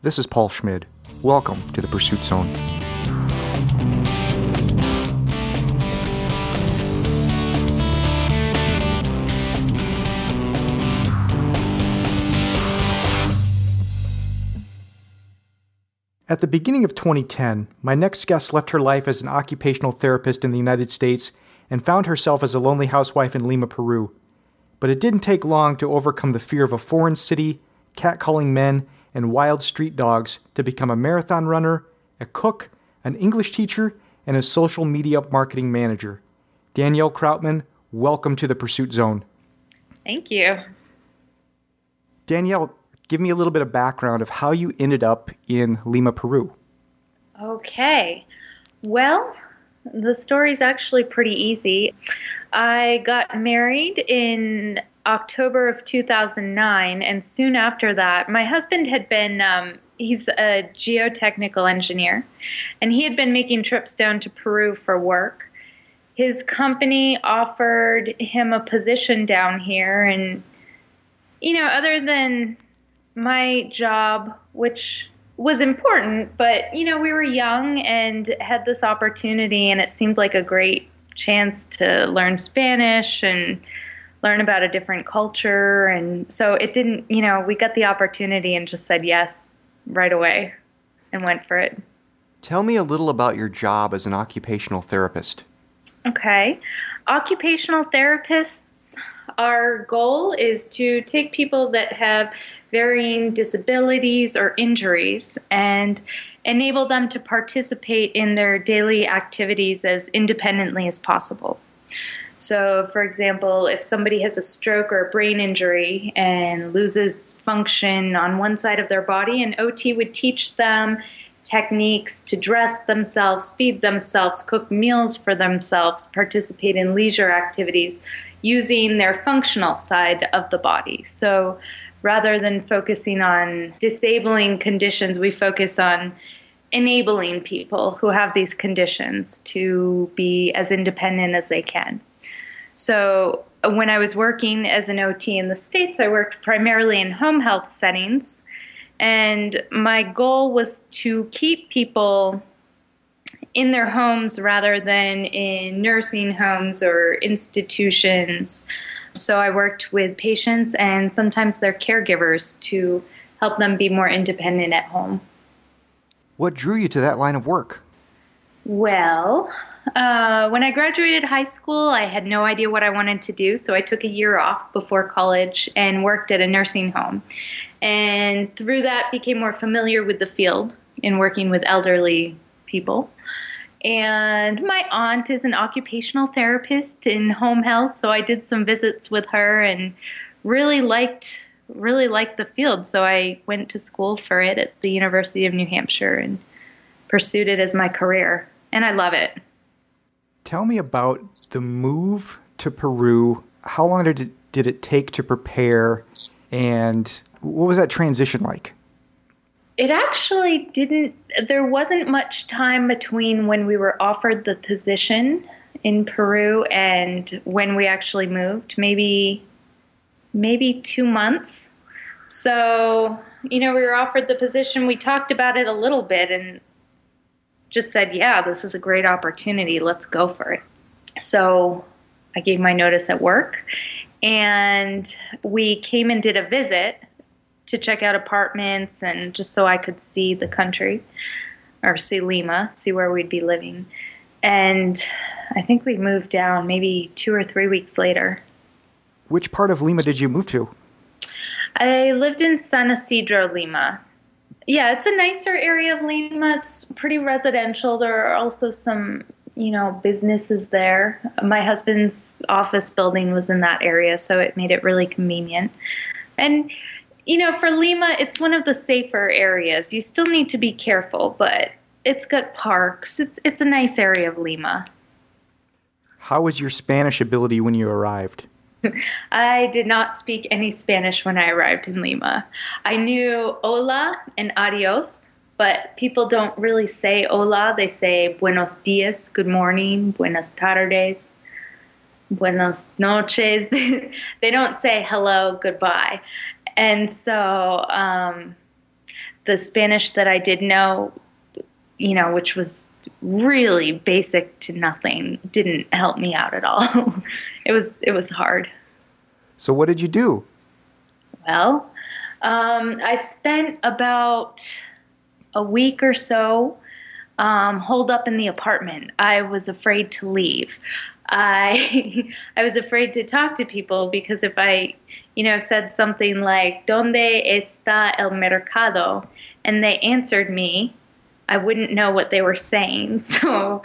This is Paul Schmid. Welcome to the Pursuit Zone. At the beginning of 2010, my next guest left her life as an occupational therapist in the United States and found herself as a lonely housewife in Lima, Peru. But it didn't take long to overcome the fear of a foreign city, catcalling men, and wild street dogs to become a marathon runner, a cook, an English teacher, and a social media marketing manager. Danielle Krautmann, welcome to the Pursuit Zone. Thank you. Danielle, give me a little bit of background of how you ended up in Lima, Peru. Okay. Well, the story's actually pretty easy. I got married in October of 2009, and soon after that, my husband had been, he's a geotechnical engineer, and he had been making trips down to Peru for work. His company offered him a position down here, and, other than my job, which was important, but, we were young and had this opportunity, and it seemed like a great chance to learn Spanish and learn about a different culture. And so it didn't, we got the opportunity and just said yes right away and went for it. Tell me a little about your job as an occupational therapist. Okay. Occupational therapists, our goal is to take people that have varying disabilities or injuries and enable them to participate in their daily activities as independently as possible. So, for example, if somebody has a stroke or a brain injury and loses function on one side of their body, an OT would teach them techniques to dress themselves, feed themselves, cook meals for themselves, participate in leisure activities using their functional side of the body. So rather than focusing on disabling conditions, we focus on enabling people who have these conditions to be as independent as they can. So when I was working as an OT in the States, I worked primarily in home health settings. And my goal was to keep people in their homes rather than in nursing homes or institutions. So I worked with patients and sometimes their caregivers to help them be more independent at home. What drew you to that line of work? Well, when I graduated high school, I had no idea what I wanted to do, so I took a year off before college and worked at a nursing home. And through that, became more familiar with the field in working with elderly people. And my aunt is an occupational therapist in home health, so I did some visits with her and really liked the field. So I went to school for it at the University of New Hampshire and pursued it as my career. And I love it. Tell me about the move to Peru. How long did it take to prepare, and what was that transition like? It actually didn't, there wasn't much time between when we were offered the position in Peru and when we actually moved, maybe 2 months. So, we were offered the position, we talked about it a little bit and just said, yeah, this is a great opportunity, let's go for it. So I gave my notice at work and we came and did a visit to check out apartments and just so I could see the country or see Lima, see where we'd be living. And I think we moved down maybe 2 or 3 weeks later. Which part of Lima did you move to? I lived in San Isidro, Lima. Yeah, it's a nicer area of Lima. It's pretty residential. There are also some, businesses there. My husband's office building was in that area, so it made it really convenient. And, for Lima, it's one of the safer areas. You still need to be careful, but it's got parks. It's a nice area of Lima. How was your Spanish ability when you arrived? I did not speak any Spanish when I arrived in Lima. I knew hola and adios, but people don't really say hola. They say buenos dias, good morning, buenas tardes, buenas noches. They don't say hello, goodbye. And so the Spanish that I did know, which was really basic to nothing, didn't help me out at all. It was hard. So what did you do? Well, I spent about a week or so holed up in the apartment. I was afraid to leave. I I was afraid to talk to people because if I, said something like "Donde está el mercado?" and they answered me, I wouldn't know what they were saying. So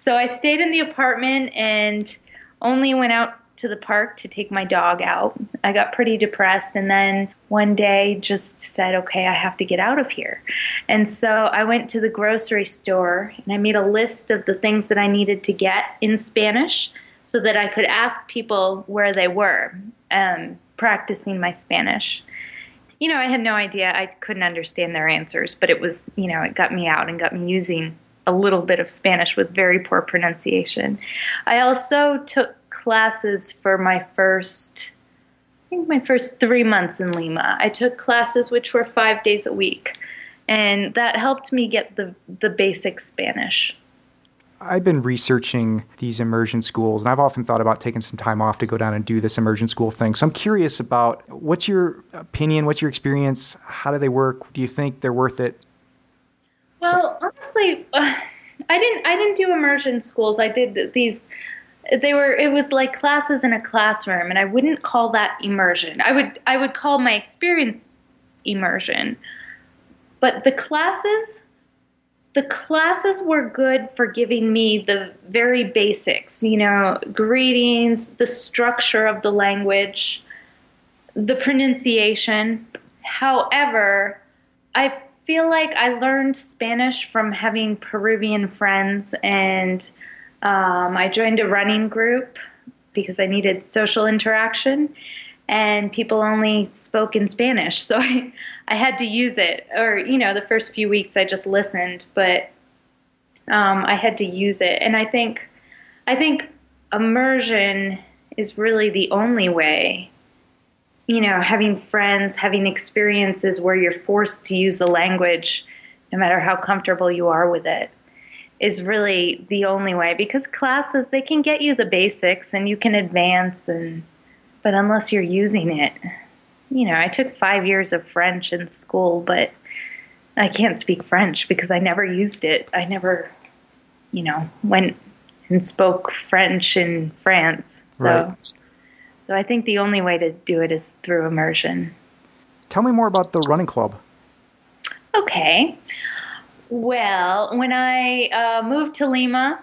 I stayed in the apartment and only went out to the park to take my dog out. I got pretty depressed and then one day just said, okay, I have to get out of here. And so I went to the grocery store and I made a list of the things that I needed to get in Spanish so that I could ask people where they were, practicing my Spanish. I had no idea. I couldn't understand their answers, but it was, it got me out and got me using a little bit of Spanish with very poor pronunciation. I also took classes for my first 3 months in Lima. I took classes which were 5 days a week, and that helped me get the basic Spanish. I've been researching these immersion schools, and I've often thought about taking some time off to go down and do this immersion school thing. So I'm curious about what's your opinion, what's your experience, how do they work? Do you think they're worth it? Well, honestly, I didn't do immersion schools. I did these. It was like classes in a classroom, and I wouldn't call that immersion. I would call my experience immersion. But the classes were good for giving me the very basics, greetings, the structure of the language, the pronunciation. However, I feel like I learned Spanish from having Peruvian friends, and I joined a running group because I needed social interaction, and people only spoke in Spanish, so I had to use it. Or, the first few weeks I just listened, but I had to use it. And I think immersion is really the only way, having friends, having experiences where you're forced to use the language, no matter how comfortable you are with it, is really the only way. Because classes, they can get you the basics and you can advance, but unless you're using it, I took 5 years of French in school, but I can't speak French because I never used it. I never, went and spoke French in France. So, right. So I think the only way to do it is through immersion. Tell me more about the running club. Okay. Well, when I moved to Lima,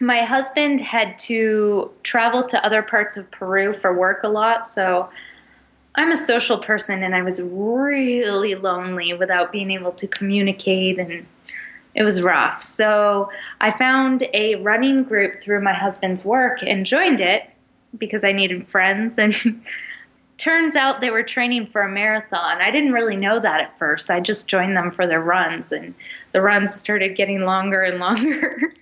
my husband had to travel to other parts of Peru for work a lot, so I'm a social person, and I was really lonely without being able to communicate, and it was rough. So I found a running group through my husband's work and joined it because I needed friends, and turns out they were training for a marathon. I didn't really know that at first. I just joined them for their runs, and the runs started getting longer and longer.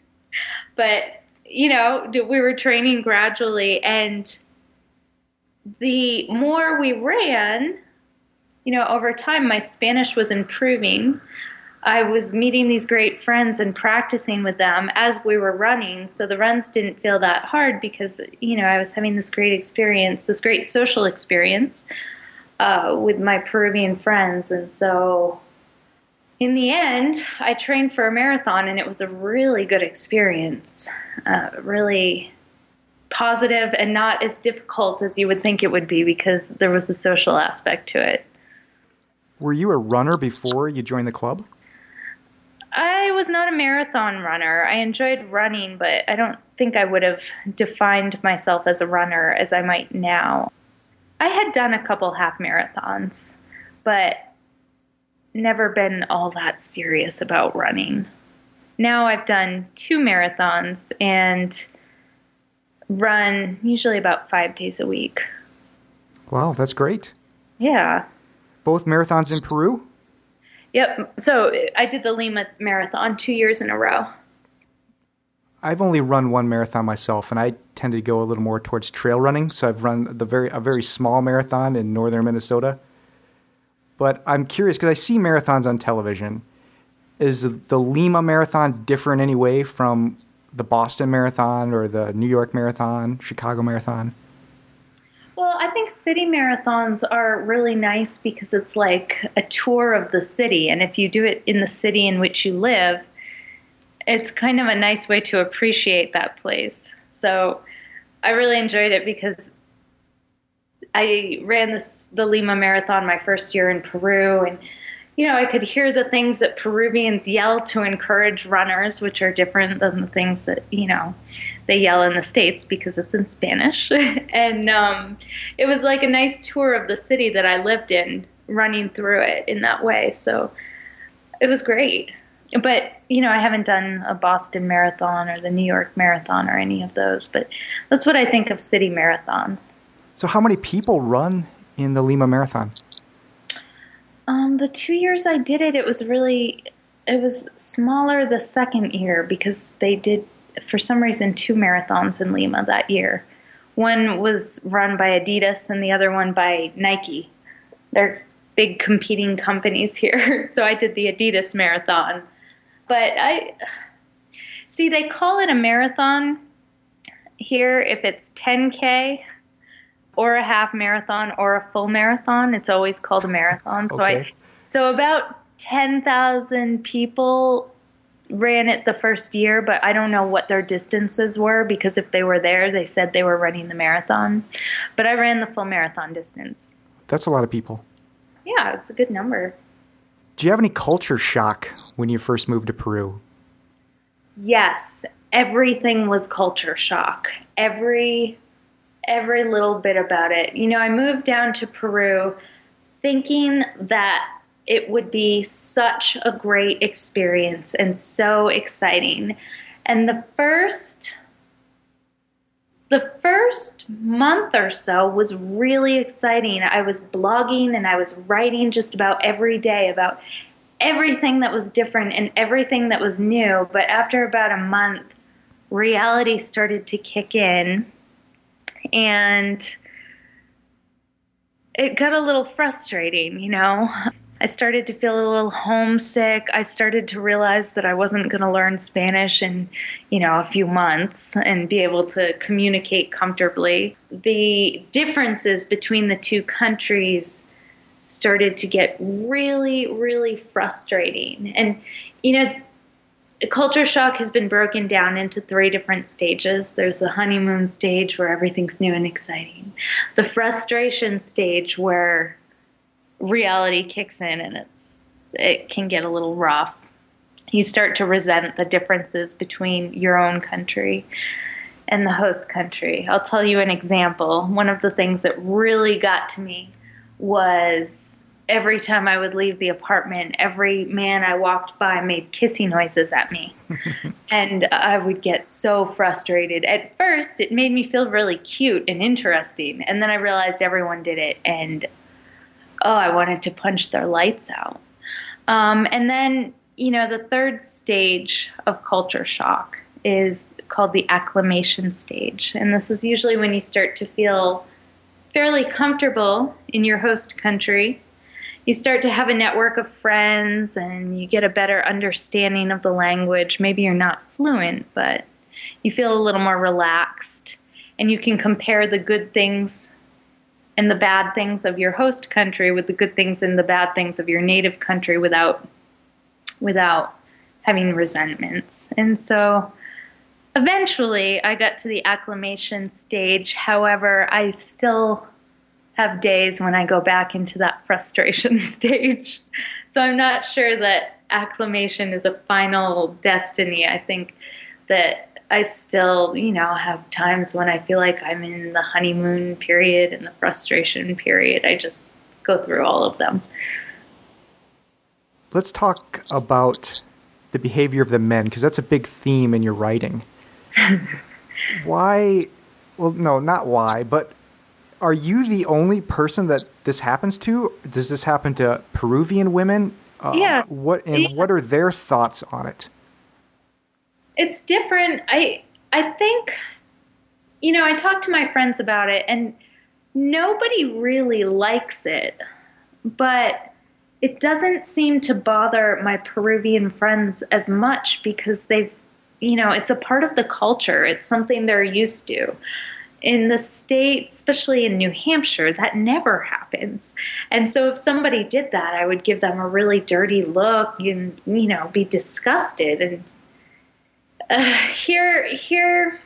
But, we were training gradually, and the more we ran, over time, my Spanish was improving. I was meeting these great friends and practicing with them as we were running. So the runs didn't feel that hard because, I was having this great experience, this great social experience with my Peruvian friends. And so in the end, I trained for a marathon, and it was a really good experience, really positive and not as difficult as you would think it would be because there was a social aspect to it. Were you a runner before you joined the club? I was not a marathon runner. I enjoyed running, but I don't think I would have defined myself as a runner as I might now. I had done a couple half marathons, but never been all that serious about running. Now I've done 2 marathons and run usually about 5 days a week. Wow, that's great. Yeah. Both marathons in Peru? Yep. So I did the Lima Marathon 2 years in a row. I've only run one marathon myself, and I tend to go a little more towards trail running. So I've run a very small marathon in northern Minnesota. but I'm curious because I see marathons on television. Is the Lima Marathon different in any way from the Boston Marathon or the New York Marathon, Chicago Marathon? Well, I think city marathons are really nice because it's like a tour of the city. And if you do it in the city in which you live, it's kind of a nice way to appreciate that place. So I really enjoyed it because I ran the Lima Marathon my first year in Peru, and I could hear the things that Peruvians yell to encourage runners, which are different than the things that, they yell in the States because it's in Spanish. And it was like a nice tour of the city that I lived in, running through it in that way. So it was great. But, I haven't done a Boston Marathon or the New York Marathon or any of those. But that's what I think of city marathons. So how many people run in the Lima Marathon? The 2 years I did it, it was smaller the second year because they did, for some reason, 2 marathons in Lima that year. One was run by Adidas and the other one by Nike. They're big competing companies here. So I did the Adidas marathon. But they call it a marathon here if it's 10K or a half marathon or a full marathon. It's always called a marathon. Okay. So about 10,000 people ran it the first year, but I don't know what their distances were because if they were there, they said they were running the marathon. But I ran the full marathon distance. That's a lot of people. Yeah, it's a good number. Do you have any culture shock when you first moved to Peru? Yes, everything was culture shock. Every little bit about it. I moved down to Peru thinking that it would be such a great experience and so exciting. And the first month or so was really exciting. I was blogging and I was writing just about every day about everything that was different and everything that was new. But after about a month, reality started to kick in. And it got a little frustrating, I started to feel a little homesick. I started to realize that I wasn't going to learn Spanish in, a few months and be able to communicate comfortably. The differences between the two countries started to get really, really frustrating. And, culture shock has been broken down into 3 different stages. There's the honeymoon stage where everything's new and exciting. The frustration stage where reality kicks in and it can get a little rough. You start to resent the differences between your own country and the host country. I'll tell you an example. One of the things that really got to me was every time I would leave the apartment, every man I walked by made kissing noises at me. And I would get so frustrated. At first, it made me feel really cute and interesting. And then I realized everyone did it. And, I wanted to punch their lights out. And then, the third stage of culture shock is called the acclimation stage. And this is usually when you start to feel fairly comfortable in your host country. You start to have a network of friends and you get a better understanding of the language. Maybe you're not fluent, but you feel a little more relaxed and you can compare the good things and the bad things of your host country with the good things and the bad things of your native country without having resentments. And so eventually I got to the acclimation stage. However, I still have days when I go back into that frustration stage. So I'm not sure that acclimation is a final destiny. I think that I still, have times when I feel like I'm in the honeymoon period and the frustration period. I just go through all of them. Let's talk about the behavior of the men, because that's a big theme in your writing. Why? Well, no, not why, but are you the only person that this happens to? Does this happen to Peruvian women? Yeah. What are their thoughts on it? It's different. I think, I talked to my friends about it, and nobody really likes it. But it doesn't seem to bother my Peruvian friends as much because it's a part of the culture. It's something they're used to. In the States, especially in New Hampshire, that never happens. And so if somebody did that, I would give them a really dirty look and, be disgusted. And here,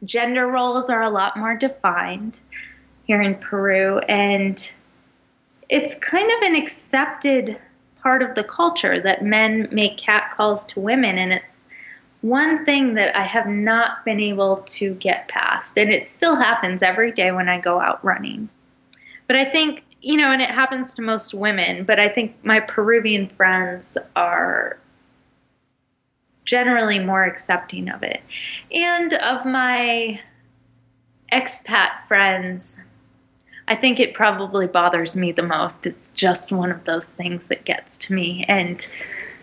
gender roles are a lot more defined here in Peru, and it's kind of an accepted part of the culture that men make catcalls to women, and it's one thing that I have not been able to get past, and it still happens every day when I go out running. But I think, and it happens to most women, but I think my Peruvian friends are generally more accepting of it. And of my expat friends, I think it probably bothers me the most. It's just one of those things that gets to me, and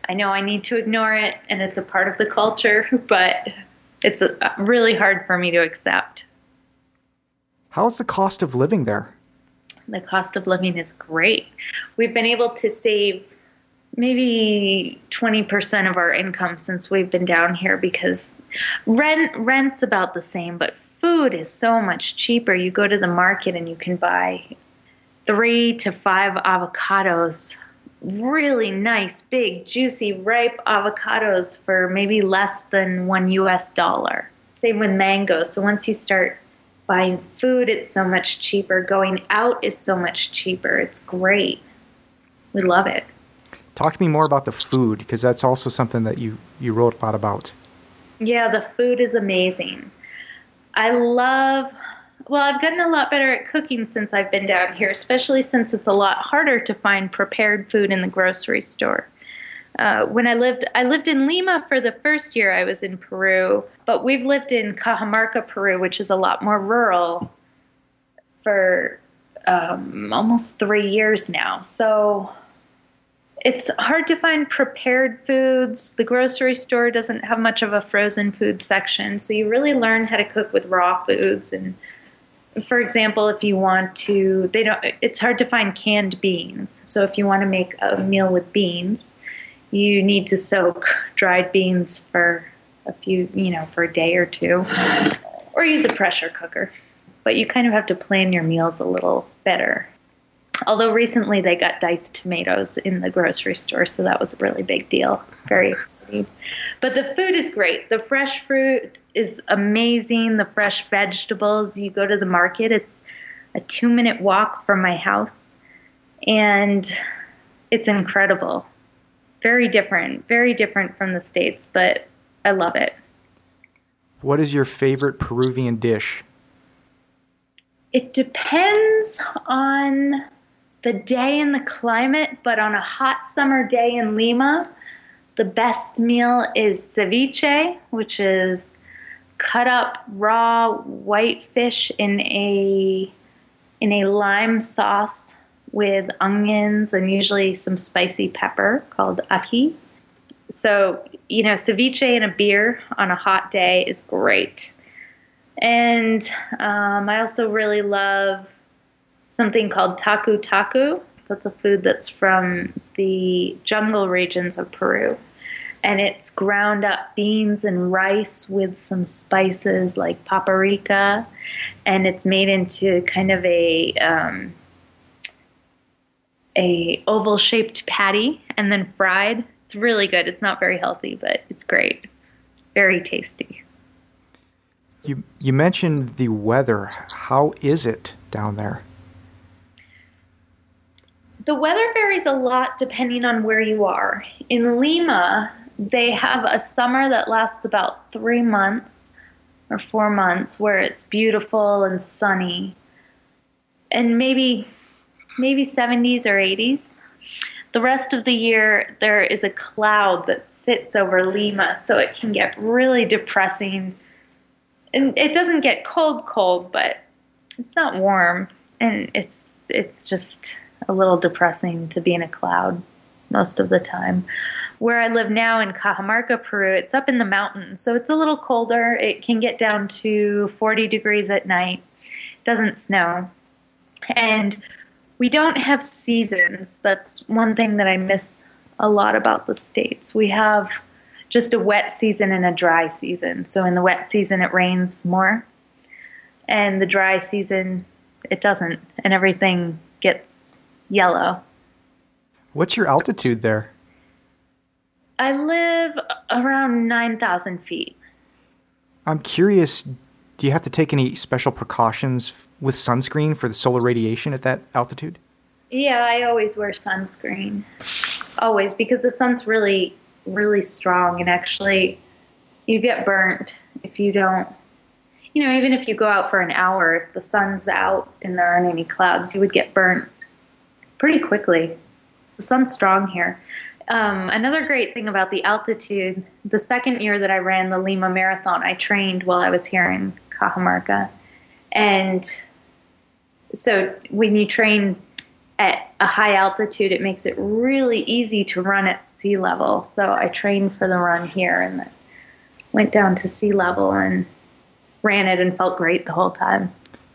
I know I need to ignore it, and it's a part of the culture, but it's really hard for me to accept. How's the cost of living there? The cost of living is great. We've been able to save maybe 20% of our income since we've been down here because rent's about the same, but food is so much cheaper. You go to the market and you can buy 3 to 5 avocados, really nice, big, juicy, ripe avocados for maybe less than $1. Same with mangoes. So once you start buying food, it's so much cheaper. Going out is so much cheaper. It's great. We love it. Talk to me more about the food, because that's also something that you wrote a lot about. Yeah, the food is amazing. I've gotten a lot better at cooking since I've been down here, especially since it's a lot harder to find prepared food in the grocery store. When I lived in Lima for the first year I was in Peru, but we've lived in Cajamarca, Peru, which is a lot more rural, for almost 3 years now. So it's hard to find prepared foods. The grocery store doesn't have much of a frozen food section, so you really learn how to cook with raw foods. And for example, if you want to, it's hard to find canned beans. So if you want to make a meal with beans, you need to soak dried beans for for a day or two, or use a pressure cooker. But you kind of have to plan your meals a little better. Although recently they got diced tomatoes in the grocery store, so that was a really big deal. Very exciting. But the food is great. The fresh fruit is amazing. The fresh vegetables. You go to the market, it's a 2-minute walk from my house, and it's incredible. Very different from the States, but I love it. What is your favorite Peruvian dish? It depends on the day and the climate, but on a hot summer day in Lima, the best meal is ceviche, which is cut up raw white fish in a lime sauce with onions and usually some spicy pepper called ají. So, ceviche and a beer on a hot day is great. And I also really love something called taku taku. That's a food that's from the jungle regions of Peru. And it's ground up beans and rice with some spices like paprika. And it's made into kind of a oval-shaped patty and then fried. It's really good. It's not very healthy, but it's great. Very tasty. You mentioned the weather. How is it down there? The weather varies a lot depending on where you are. In Lima, they have a summer that lasts about 3 months or 4 months where it's beautiful and sunny. And maybe 70s or 80s. The rest of the year, there is a cloud that sits over Lima, so it can get really depressing. And it doesn't get cold, but it's not warm. And it's just a little depressing to be in a cloud most of the time. Where I live now in Cajamarca, Peru, it's up in the mountains, so it's a little colder. It can get down to 40 degrees at night. It doesn't snow. And We don't have seasons. That's one thing that I miss a lot about the States. We have just a wet season and a dry season. So in the wet season, it rains more. And the dry season, it doesn't. And everything gets yellow. What's your altitude there? I live around 9,000 feet. I'm curious, do you have to take any special precautions with sunscreen for the solar radiation at that altitude? Yeah, I always wear sunscreen. Always, because the sun's really, really strong. And actually, you get burnt if you don't. Even if you go out for an hour, if the sun's out and there aren't any clouds, you would get burnt pretty quickly. The sun's strong here. Another great thing about the altitude, the second year that I ran the Lima Marathon, I trained while I was here in Cajamarca. And so when you train at a high altitude, it makes it really easy to run at sea level. So I trained for the run here and went down to sea level and ran it and felt great the whole time.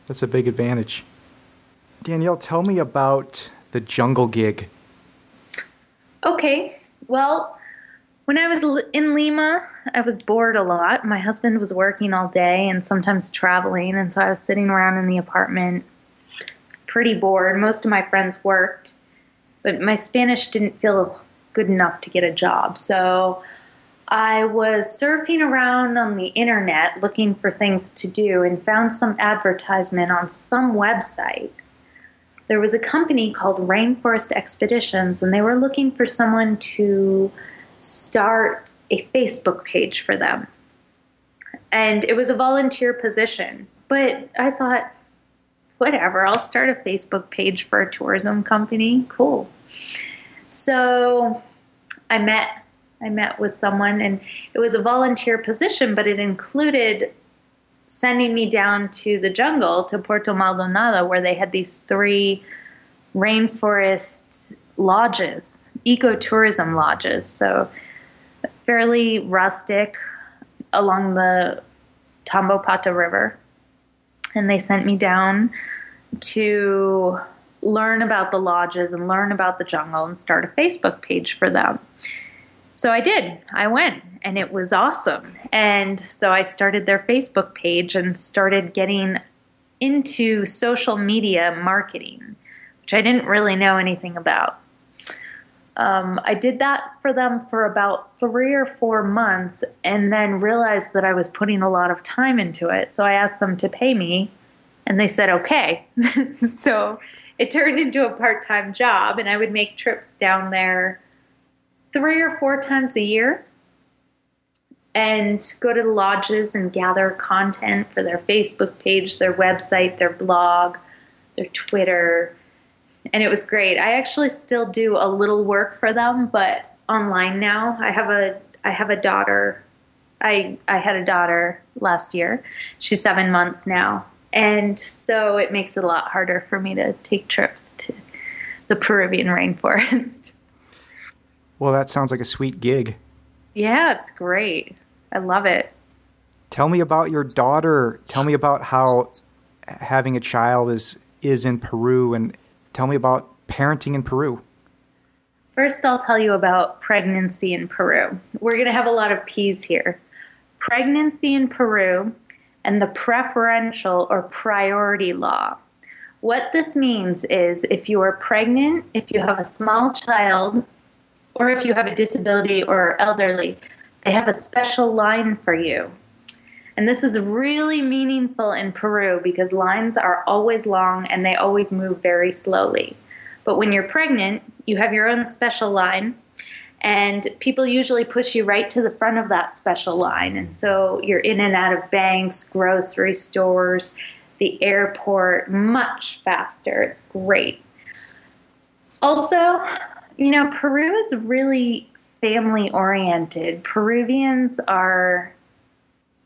That's a big advantage. Danielle, tell me about the jungle gig. Okay, well, when I was in Lima, I was bored a lot. My husband was working all day and sometimes traveling, and so I was sitting around in the apartment pretty bored. Most of my friends worked, but my Spanish didn't feel good enough to get a job. So I was surfing around on the internet looking for things to do and found some advertisement on some website. There was a company called Rainforest Expeditions, and they were looking for someone to start a Facebook page for them. And it was a volunteer position. But I thought, whatever, I'll start a Facebook page for a tourism company. Cool. So I met with someone, and it was a volunteer position, but it included sending me down to the jungle, to Puerto Maldonado, where they had these 3 rainforest lodges, ecotourism lodges. So fairly rustic along the Tambopata River. And they sent me down to learn about the lodges and learn about the jungle and start a Facebook page for them. So I did. I went, and it was awesome. And so I started their Facebook page and started getting into social media marketing, which I didn't really know anything about. I did that for them for about 3 or 4 months and then realized that I was putting a lot of time into it. So I asked them to pay me, and they said, okay. So it turned into a part-time job, and I would make trips down there 3 or 4 times a year and go to the lodges and gather content for their Facebook page, their website, their blog, their Twitter. And it was great. I actually still do a little work for them, but online now. I have a daughter. I had a daughter last year. She's 7 months now. And so it makes it a lot harder for me to take trips to the Peruvian rainforest. Well, that sounds like a sweet gig. Yeah, it's great. I love it. Tell me about your daughter. Tell me about how having a child is in Peru, and tell me about parenting in Peru. First, I'll tell you about pregnancy in Peru. We're going to have a lot of P's here. Pregnancy in Peru and the preferential or priority law. What this means is if you are pregnant, if you have a small child, or if you have a disability or elderly, they have a special line for you. And this is really meaningful in Peru because lines are always long and they always move very slowly. But when you're pregnant, you have your own special line, and people usually push you right to the front of that special line. And so you're in and out of banks, grocery stores, the airport, much faster. It's great. Also, Peru is really family-oriented. Peruvians are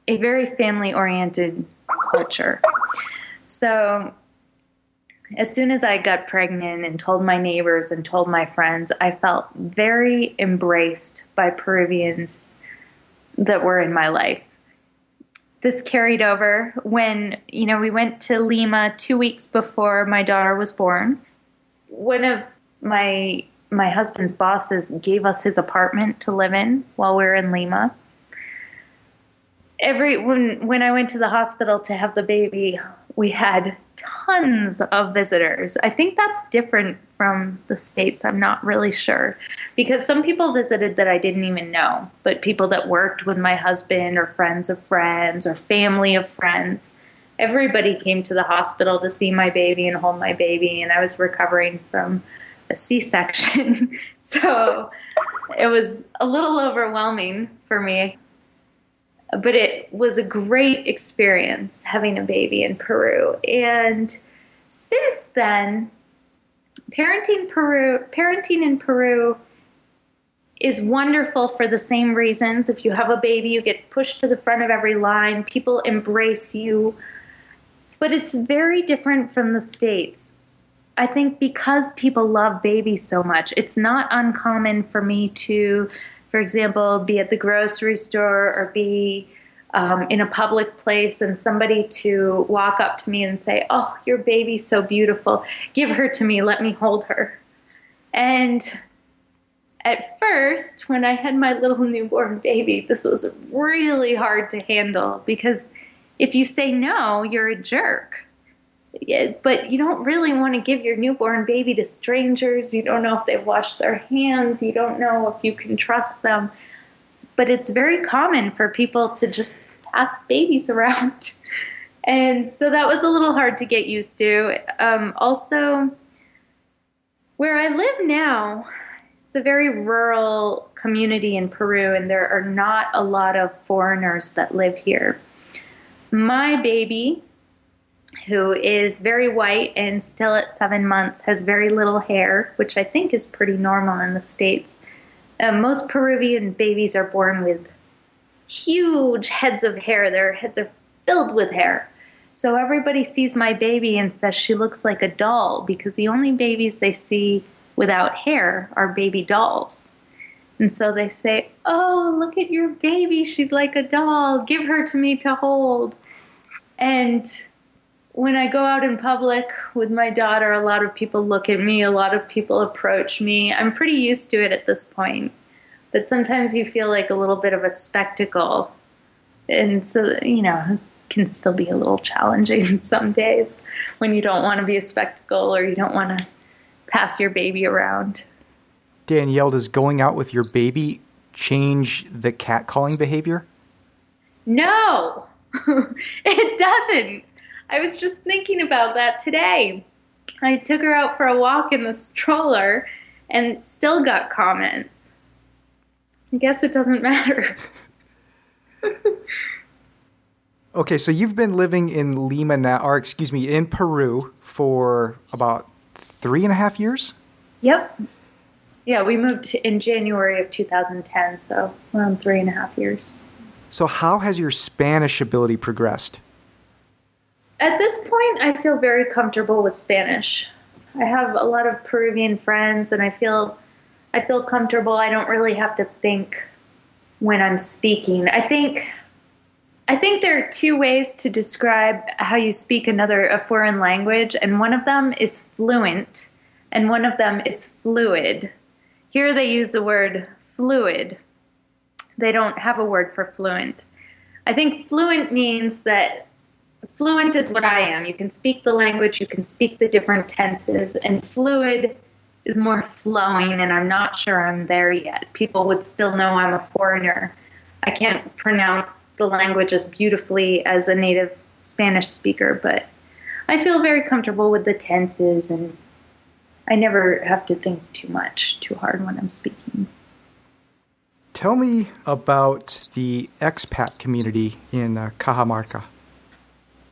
a very family-oriented culture. So as soon as I got pregnant and told my neighbors and told my friends, I felt very embraced by Peruvians that were in my life. This carried over when, we went to Lima 2 weeks before my daughter was born. one of my husband's bosses gave us his apartment to live in while we were in Lima. When I went to the hospital to have the baby, we had tons of visitors. I think that's different from the States. I'm not really sure, because some people visited that I didn't even know, but people that worked with my husband or friends of friends or family of friends, everybody came to the hospital to see my baby and hold my baby, and I was recovering from a C-section. So it was a little overwhelming for me. But it was a great experience having a baby in Peru. And since then, parenting in Peru is wonderful for the same reasons. If you have a baby, you get pushed to the front of every line. People embrace you. But it's very different from the States. I think because people love babies so much, it's not uncommon for me to, for example, be at the grocery store or be in a public place and somebody to walk up to me and say, "Oh, your baby's so beautiful. Give her to me. Let me hold her." And at first, when I had my little newborn baby, this was really hard to handle, because if you say no, you're a jerk. Yeah, but you don't really want to give your newborn baby to strangers. You don't know if they've washed their hands. You don't know if you can trust them. But it's very common for people to just pass babies around. And so that was a little hard to get used to. Also, where I live now, it's a very rural community in Peru, and there are not a lot of foreigners that live here. My baby, who is very white and still at 7 months, has very little hair, which I think is pretty normal in the States. Most Peruvian babies are born with huge heads of hair. Their heads are filled with hair. So everybody sees my baby and says she looks like a doll, because the only babies they see without hair are baby dolls. And so they say, "Oh, look at your baby. She's like a doll. Give her to me to hold." And when I go out in public with my daughter, a lot of people look at me, a lot of people approach me. I'm pretty used to it at this point. But sometimes you feel like a little bit of a spectacle. And so, it can still be a little challenging some days when you don't want to be a spectacle or you don't want to pass your baby around. Danielle, does going out with your baby change the catcalling behavior? No, it doesn't. I was just thinking about that today. I took her out for a walk in the stroller and still got comments. I guess it doesn't matter. Okay, so you've been living in Lima now, in Peru for about 3.5 years? Yep. Yeah, we moved in January of 2010, so around 3.5 years. So how has your Spanish ability progressed? At this point, I feel very comfortable with Spanish. I have a lot of Peruvian friends, and I feel comfortable. I don't really have to think when I'm speaking. I think there are two ways to describe how you speak a foreign language, and one of them is fluent, and one of them is fluid. Here they use the word fluid. They don't have a word for fluent. I think fluent means that fluent is what I am. You can speak the language, you can speak the different tenses, and fluid is more flowing, and I'm not sure I'm there yet. People would still know I'm a foreigner. I can't pronounce the language as beautifully as a native Spanish speaker, but I feel very comfortable with the tenses, and I never have to think too hard when I'm speaking. Tell me about the expat community in Cajamarca.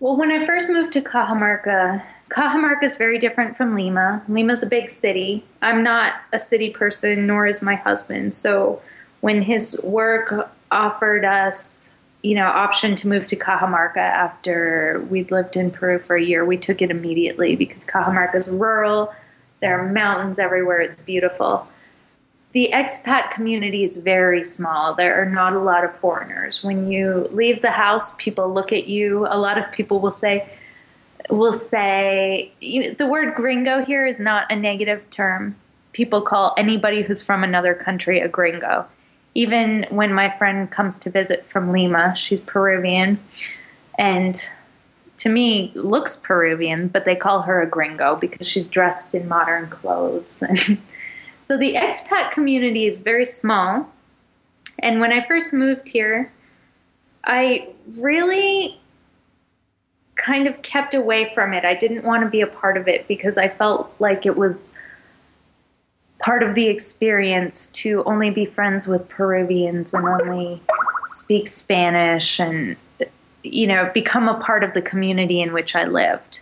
Well, when I first moved to Cajamarca is very different from Lima. Lima's a big city. I'm not a city person, nor is my husband. So when his work offered us, option to move to Cajamarca after we'd lived in Peru for a year, we took it immediately because Cajamarca is rural. There are mountains everywhere. It's beautiful. The expat community is very small. There are not a lot of foreigners. When you leave the house, people look at you. A lot of people will say, will say, the word gringo here is not a negative term. People call anybody who's from another country a gringo. Even when my friend comes to visit from Lima, she's Peruvian, and to me looks Peruvian, but they call her a gringo because she's dressed in modern clothes. So the expat community is very small. And when I first moved here, I really kind of kept away from it. I didn't want to be a part of it because I felt like it was part of the experience to only be friends with Peruvians and only speak Spanish and, become a part of the community in which I lived.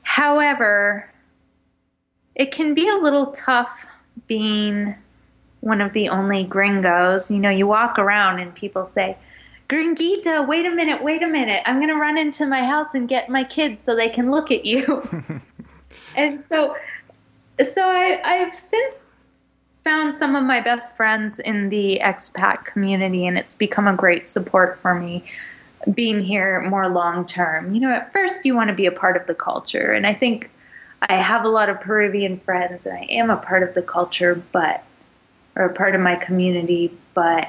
However, it can be a little tough being one of the only gringos. You walk around and people say, "Gringuita, wait a minute. I'm going to run into my house and get my kids so they can look at you." And so I've since found some of my best friends in the expat community, and it's become a great support for me being here more long term. At first you want to be a part of the culture, and I think I have a lot of Peruvian friends, and I am a part of the culture, or a part of my community, but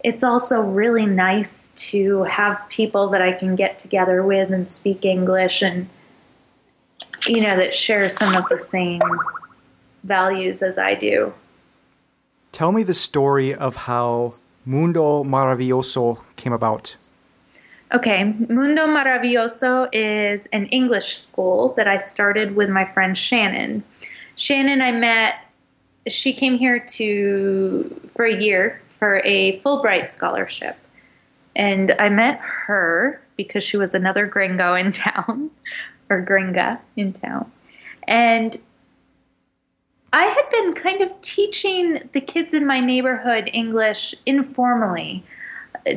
it's also really nice to have people that I can get together with and speak English and, that share some of the same values as I do. Tell me the story of how Mundo Maravilloso came about. Okay, Mundo Maravilloso is an English school that I started with my friend Shannon. Shannon I met, she came here for a year for a Fulbright scholarship. And I met her because she was another gringo in town, or gringa in town. And I had been kind of teaching the kids in my neighborhood English informally,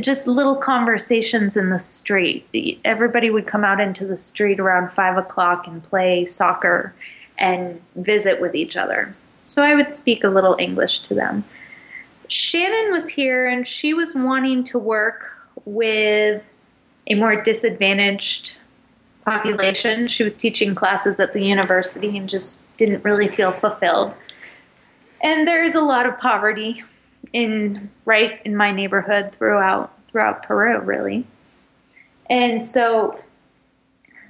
just little conversations in the street. Everybody would come out into the street around 5 o'clock and play soccer and visit with each other. So I would speak a little English to them. Shannon was here, and she was wanting to work with a more disadvantaged population. She was teaching classes at the university and just didn't really feel fulfilled. And there is a lot of poverty right in my neighborhood throughout Peru, really. And so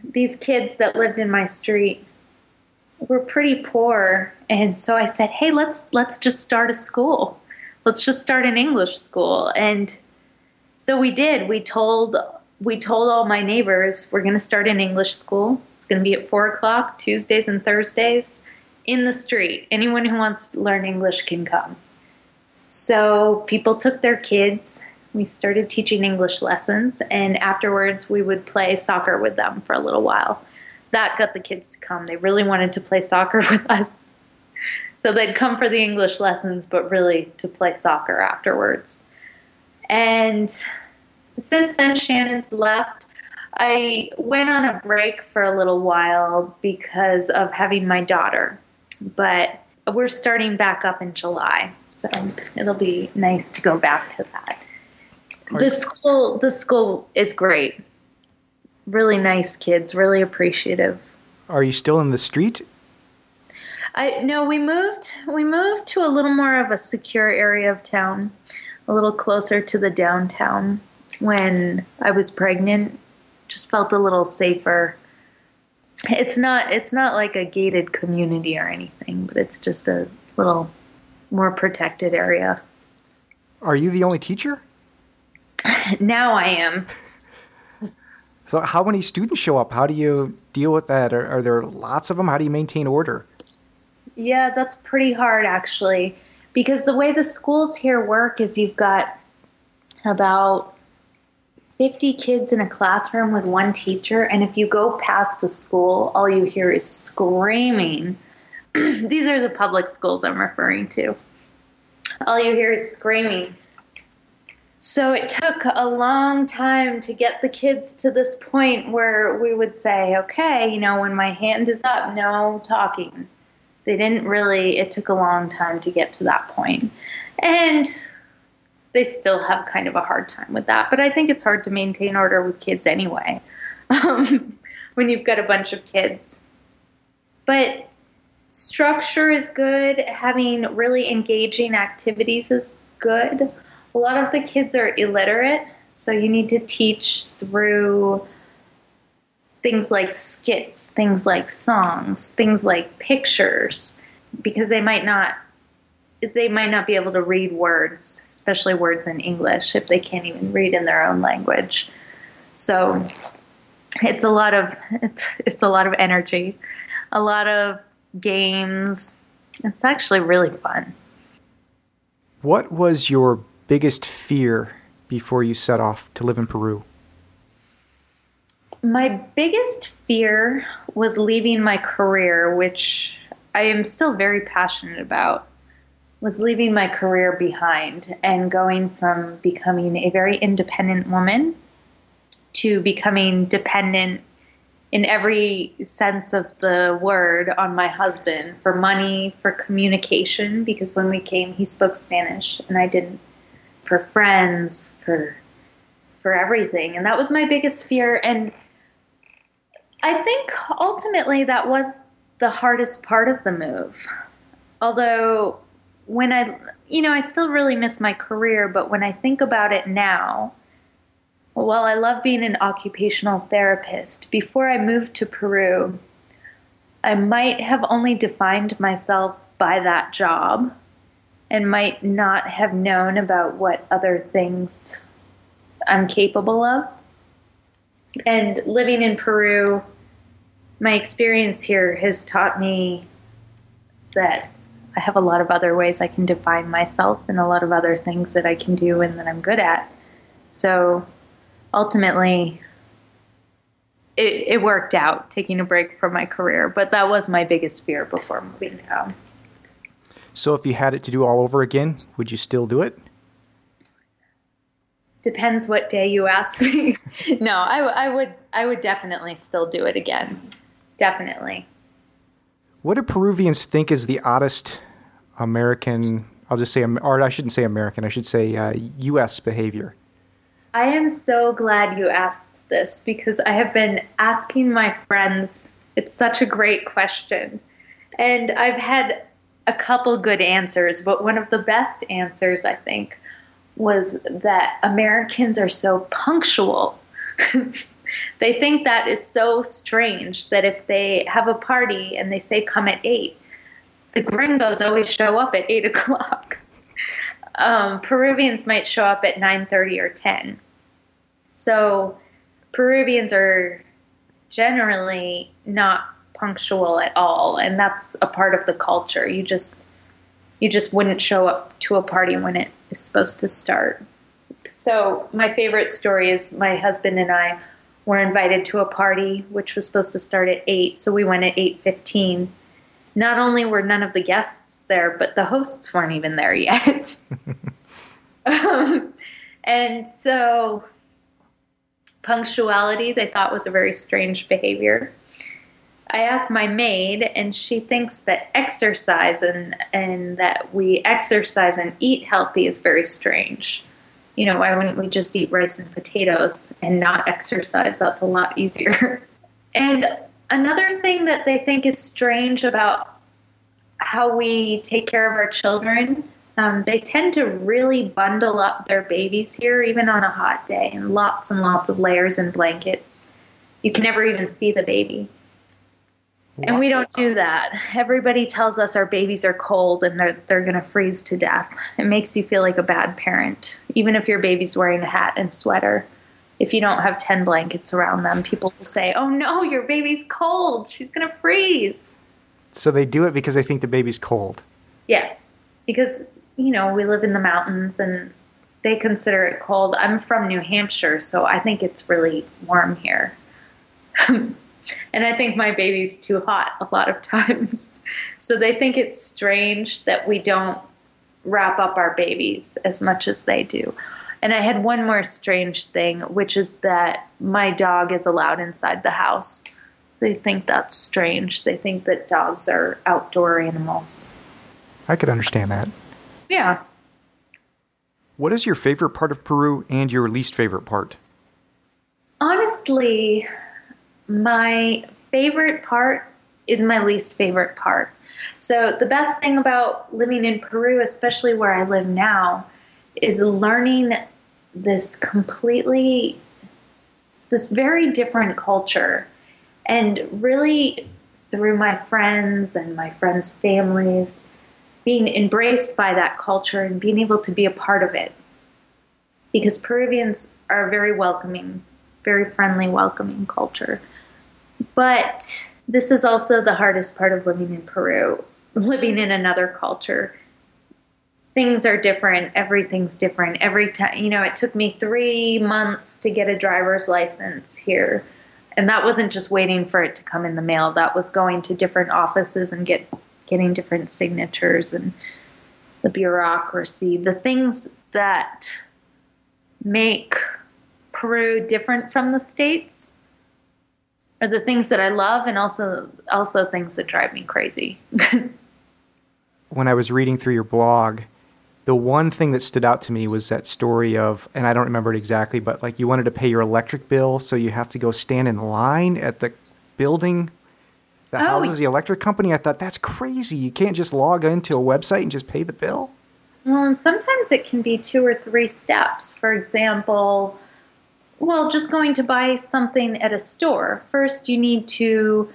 these kids that lived in my street were pretty poor. And so I said, "Hey, let's just start a school. Let's just start an English school." And so we did. We told all my neighbors, we're going to start an English school. It's going to be at 4 o'clock, Tuesdays and Thursdays, in the street. Anyone who wants to learn English can come. So people took their kids. We started teaching English lessons, and afterwards we would play soccer with them for a little while. That got the kids to come. They really wanted to play soccer with us. So they'd come for the English lessons, but really to play soccer afterwards. And since then, Shannon's left. I went on a break for a little while because of having my daughter, but we're starting back up in July, so it'll be nice to go back to that. The school is great. Really nice kids, really appreciative. Are you still in the street? No, we moved to a little more of a secure area of town, a little closer to the downtown. When I was pregnant, just felt a little safer. It's not like a gated community or anything, but it's just a little more protected area. Are you the only teacher? Now I am. So how many students show up? How do you deal with that? Are there lots of them? How do you maintain order? Yeah, that's pretty hard, actually, because the way the schools here work is you've got about 50 kids in a classroom with one teacher, and if you go past a school, all you hear is screaming. These are the public schools I'm referring to. All you hear is screaming. So it took a long time to get the kids to this point where we would say, okay, when my hand is up, no talking. It took a long time to get to that point. And they still have kind of a hard time with that. But I think it's hard to maintain order with kids anyway. when you've got a bunch of kids. But structure is good. Having really engaging activities is good. A lot of the kids are illiterate, so you need to teach through things like skits, things like songs, things like pictures, because they might not be able to read words, especially words in English, if they can't even read in their own language. So it's a lot of energy, a lot of games. It's actually really fun. What was your biggest fear before you set off to live in Peru? My biggest fear was leaving my career, which I am still very passionate about, was leaving my career behind and going from becoming a very independent woman to becoming dependent in every sense of the word on my husband for money, for communication, because when we came, he spoke Spanish and I didn't, for friends, for everything. And that was my biggest fear. And I think ultimately that was the hardest part of the move. Although when I still really miss my career, but when I think about it now, while I love being an occupational therapist, before I moved to Peru, I might have only defined myself by that job and might not have known about what other things I'm capable of. And living in Peru, my experience here has taught me that I have a lot of other ways I can define myself and a lot of other things that I can do and that I'm good at. So ultimately, it worked out, taking a break from my career, but that was my biggest fear before moving down. So if you had it to do all over again, would you still do it? Depends what day you ask me. No, I would definitely still do it again. Definitely. What do Peruvians think is the oddest American, I'll just say, or I shouldn't say American, I should say U.S. behavior? I am so glad you asked this because I have been asking my friends. It's such a great question. And I've had a couple good answers, but one of the best answers, I think, was that Americans are so punctual. They think that is so strange that if they have a party and they say come at 8, the gringos always show up at 8 o'clock. Peruvians might show up at 9:30 or 10. So Peruvians are generally not punctual at all, and that's a part of the culture. You just wouldn't show up to a party when it is supposed to start. So my favorite story is my husband and I were invited to a party which was supposed to start at 8, so we went at 8:15. Not only were none of the guests there, but the hosts weren't even there yet. And so punctuality they thought was a very strange behavior. I asked my maid, and she thinks that exercise and that we exercise and eat healthy is very strange. You know, why wouldn't we just eat rice and potatoes and not exercise? That's a lot easier. And another thing that they think is strange about how we take care of our children, they tend to really bundle up their babies here, even on a hot day, and lots of layers and blankets. You can never even see the baby. And we don't do that. Everybody tells us our babies are cold and they're going to freeze to death. It makes you feel like a bad parent, even if your baby's wearing a hat and sweater. If you don't have 10 blankets around them, people will say, oh no, your baby's cold. She's going to freeze. So they do it because they think the baby's cold. Yes, because, you know, we live in the mountains and they consider it cold. I'm from New Hampshire, so I think it's really warm here. And I think my baby's too hot a lot of times. So they think it's strange that we don't wrap up our babies as much as they do. And I had one more strange thing, which is that my dog is allowed inside the house. They think that's strange. They think that dogs are outdoor animals. I could understand that. Yeah. What is your favorite part of Peru and your least favorite part? Honestly, my favorite part is my least favorite part. So the best thing about living in Peru, especially where I live now, is learning this very different culture. And really, through my friends and my friends' families, being embraced by that culture and being able to be a part of it. Because Peruvians are very welcoming, very friendly, welcoming culture. But this is also the hardest part of living in Peru, living in another culture. Things are different. Everything's different. Every time, it took me 3 months to get a driver's license here. And that wasn't just waiting for it to come in the mail. That was going to different offices and getting different signatures and the bureaucracy. The things that make Peru different from the States are the things that I love, and also things that drive me crazy. When I was reading through your blog, the one thing that stood out to me was that story of, and I don't remember it exactly, but like you wanted to pay your electric bill, so you have to go stand in line at the building that houses the electric company. I thought, that's crazy. You can't just log into a website and just pay the bill? Well, and sometimes it can be 2 or 3 steps. For example, just going to buy something at a store. First, you need to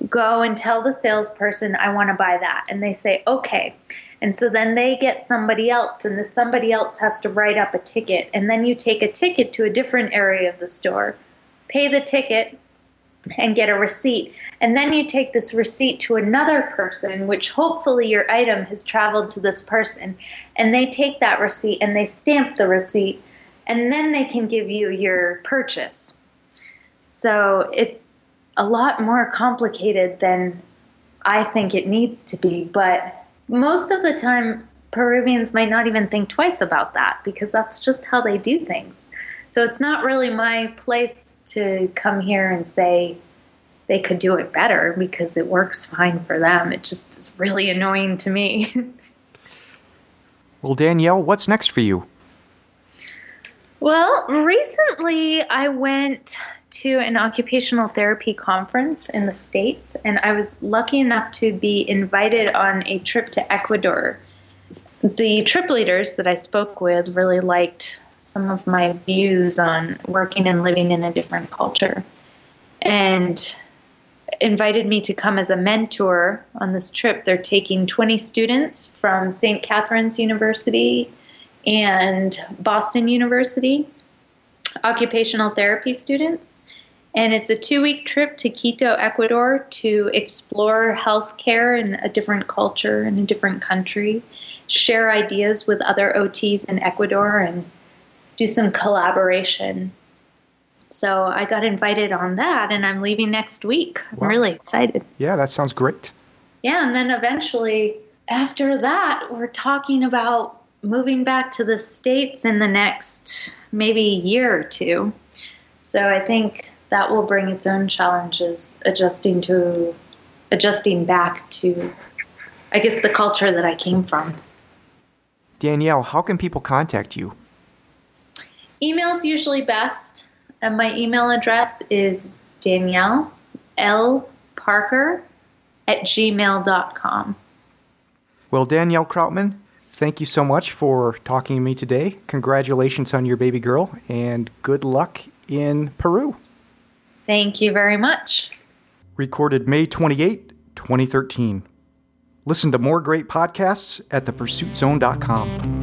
go and tell the salesperson, I want to buy that. And they say, okay. And so then they get somebody else, and this somebody else has to write up a ticket. And then you take a ticket to a different area of the store, pay the ticket, and get a receipt. And then you take this receipt to another person, which hopefully your item has traveled to this person. And they take that receipt and they stamp the receipt. And then they can give you your purchase. So it's a lot more complicated than I think it needs to be. But most of the time, Peruvians might not even think twice about that because that's just how they do things. So it's not really my place to come here and say they could do it better because it works fine for them. It just is really annoying to me. Well, Danielle, what's next for you? Well, recently I went to an occupational therapy conference in the States, and I was lucky enough to be invited on a trip to Ecuador. The trip leaders that I spoke with really liked some of my views on working and living in a different culture and invited me to come as a mentor on this trip. They're taking 20 students from St. Catherine's University and Boston University, occupational therapy students. And it's a 2-week trip to Quito, Ecuador to explore healthcare in a different culture, in a different country, share ideas with other OTs in Ecuador, and do some collaboration. So I got invited on that, and I'm leaving next week. Wow. I'm really excited. Yeah, that sounds great. Yeah, and then eventually, after that, we're talking about moving back to the States in the next maybe year or 2. So I think that will bring its own challenges, adjusting back to, I guess, the culture that I came from. Danielle, how can people contact you? Email's usually best. And my email address is DanielleLParker@gmail.com. Well, Danielle Krautmann, thank you so much for talking to me today. Congratulations on your baby girl, and good luck in Peru. Thank you very much. Recorded May 28, 2013. Listen to more great podcasts at thepursuitzone.com.